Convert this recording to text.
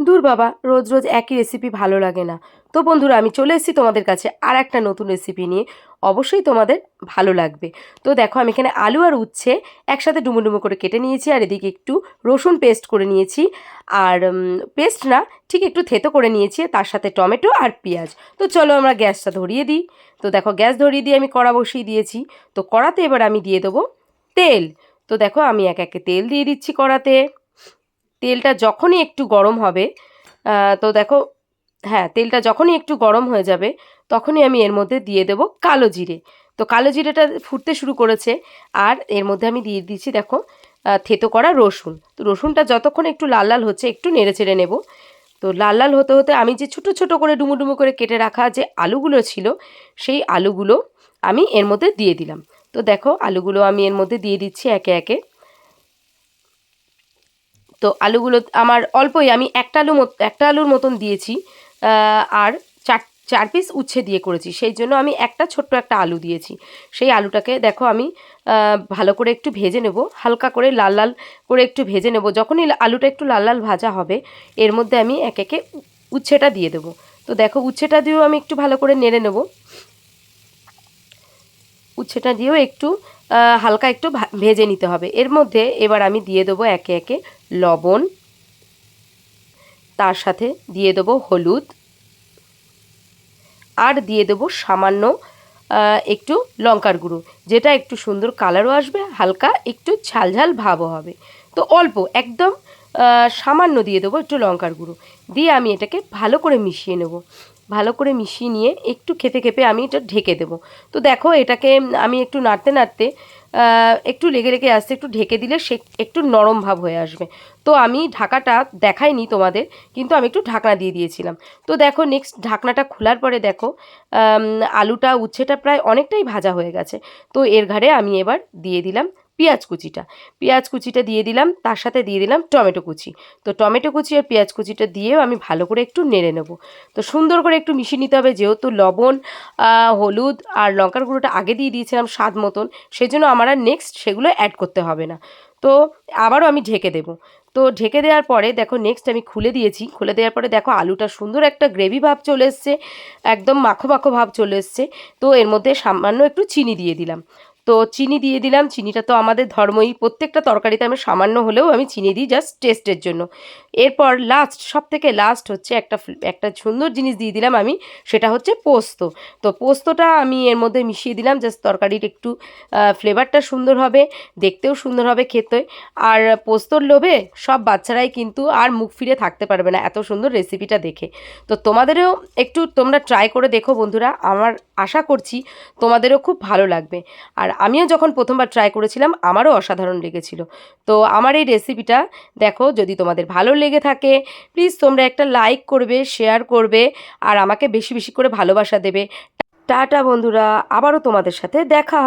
দূর বাবা, রোজ রোজ একই রেসিপি ভালো লাগে না। তো বন্ধুরা, আমি চলে এসেছি তোমাদের কাছে আর একটা নতুন রেসিপি নিয়ে। অবশ্যই তোমাদের ভালো লাগবে। তো দেখো, আমি এখানে আলু আর উচ্ছে একসাথে ডুমো ডুমো করে কেটে নিয়েছি, আর এদিকে একটু রসুন পেস্ট করে নিয়েছি। আর পেস্ট না, ঠিক একটু থেতো করে নিয়েছি, তার সাথে টমেটো আর পেঁয়াজ। তো চলো আমরা গ্যাসটা ধরিয়ে দিই। তো দেখো, গ্যাস ধরিয়ে দিয়ে আমি কড়া বসিয়ে দিয়েছি। তো কড়াতে এবার আমি দিয়ে দেবো তেল। তো দেখো, আমি এক একে তেল দিয়ে দিচ্ছি কড়াতে। তেলটা যখনই একটু গরম হবে, তো দেখো, হ্যাঁ, তেলটা যখনই একটু গরম হয়ে যাবে তখনই আমি এর মধ্যে দিয়ে দেব কালো জিরে। তো কালো জিরেটা ফুটতে শুরু করেছে, আর এর মধ্যে আমি দিয়ে দিচ্ছি দেখো থেতো করা রসুন। তো রসুনটা যতক্ষণ একটু লাল লাল হচ্ছে একটু নেড়ে চেড়ে নেব। তো লাল লাল হতে হতে আমি যে ছোটো ছোটো করে ডুমো ডুমো করে কেটে রাখা যে আলুগুলো ছিল, সেই আলুগুলো আমি এর মধ্যে দিয়ে দিলাম। তো দেখো, আলুগুলো আমি এর মধ্যে দিয়ে দিচ্ছি একে একে। তো আলুগুলো আমার অল্পই, আমি একটা আলুর মতন দিয়েছি। আর চার চার পিস উচ্ছে দিয়ে করেছি, সেই জন্য আমি ছোট্ট একটা আলু দিয়েছি। সেই আলুটাকে দেখো আমি ভালো করে একটু ভেজে নেব, হালকা করে লাল লাল করে একটু ভেজে নেব। যখনই আলুটা একটু লাল লাল ভাজা হবে, এর মধ্যে আমি একে একে উচ্ছেটা দিয়ে দেবো। তো দেখো, উচ্ছেটা দিয়েও আমি একটু ভালো করে নেড়ে নেব। উচ্ছেটা দিয়েও একটু হালকা একটু ভেজে নিতে হবে। এর মধ্যে এবার আমি দিয়ে দেবো একে একে লবণ, তার সাথে দিয়ে দেবো হলুদ, আর দিয়ে দেবো সামান্য একটু লঙ্কার গুঁড়ো, যেটা একটু সুন্দর কালারও আসবে, হালকা একটু ঝাল ঝাল ভাবও হবে। তো অল্প একদম সামান্য দিয়ে দেবো একটু লঙ্কার গুঁড়ো, দিয়ে আমি এটাকে ভালো করে মিশিয়ে নেব। ভালো করে মিশিয়ে নিয়ে একটু খেপে খেপে আমি এটা ঢেকে দেবো। তো দেখো, এটাকে আমি একটু নাড়তে নাড়তে একটু লেগে লেগে আসতে, একটু ঢেকে দিলে সে একটু নরম ভাব হয়ে আসবে। তো আমি ঢাকাটা দেখাইনি তোমাদের, কিন্তু আমি একটু ঢাকনা দিয়ে দিয়েছিলাম। তো দেখো, নেক্সট ঢাকনাটা খোলার পরে দেখো আলুটা উচ্ছেটা প্রায় অনেকটাই ভাজা হয়ে গেছে। তো এর ঘাড়ে আমি এবার দিয়ে দিলাম পেঁয়াজ কুচিটা দিয়ে দিলাম, তার সাথে দিয়ে দিলাম টমেটো কুচি। তো টমেটো কুচি আর পেঁয়াজ কুচিটা দিয়েও আমি ভালো করে একটু নেড়ে নেব। তো সুন্দর করে একটু মিশিয়ে নিতে হবে, যেহেতু লবণ, হলুদ আর লঙ্কার গুঁড়োটা আগে দিয়ে দিয়েছিলাম স্বাদ মতন, সেজন্য আমার আর নেক্সট সেগুলো অ্যাড করতে হবে না। তো আবারও আমি ঢেকে দেবো। তো ঢেকে দেওয়ার পরে দেখো, নেক্সট আমি খুলে দিয়েছি। খুলে দেওয়ার পরে দেখো, আলুটা সুন্দর একটা গ্রেভি ভাব চলে এসছে, একদম মাখো মাখো ভাব চলে এসছে। তো এর মধ্যে সামান্য একটু চিনি দিয়ে দিলাম। তো চিনি দিয়ে দিলাম, চিনিটা তো আমাদের ধর্মই, প্রত্যেকটা তরকারিতে আমি সামান্য হলেও আমি চিনি দিই, জাস্ট টেস্টের জন্য। এরপর সব থেকে লাস্ট হচ্ছে একটা সুন্দর জিনিস দিয়ে দিলাম আমি, সেটা হচ্ছে পোস্ত। তো পোস্তটা আমি এর মধ্যে মিশিয়ে দিলাম, জাস্ট তরকারির একটু ফ্লেভারটা সুন্দর হবে, দেখতেও সুন্দর হবে খেতে। আর পোস্তর লোভে সব বাচ্চারাই কিন্তু আর মুখ ফিরে থাকতে পারবে না এত সুন্দর রেসিপিটা দেখে। তো তোমাদেরও একটু তোমরা ট্রাই করে দেখো বন্ধুরা, আমার আশা করছি তোমাদেরও খুব ভালো লাগবে। আর আমিও যখন প্রথমবার ট্রাই করেছিলাম, আমারও অসাধারণ লেগেছিল। তো আমার এই রেসিপিটা দেখো, যদি তোমাদের ভালো লেগে থাকে, প্লিজ তোমরা একটা লাইক করবে, শেয়ার করবে, আর আমাকে বেশি বেশি করে ভালোবাসা দেবে। টাটা বন্ধুরা, আবারও তোমাদের সাথে দেখা হবে।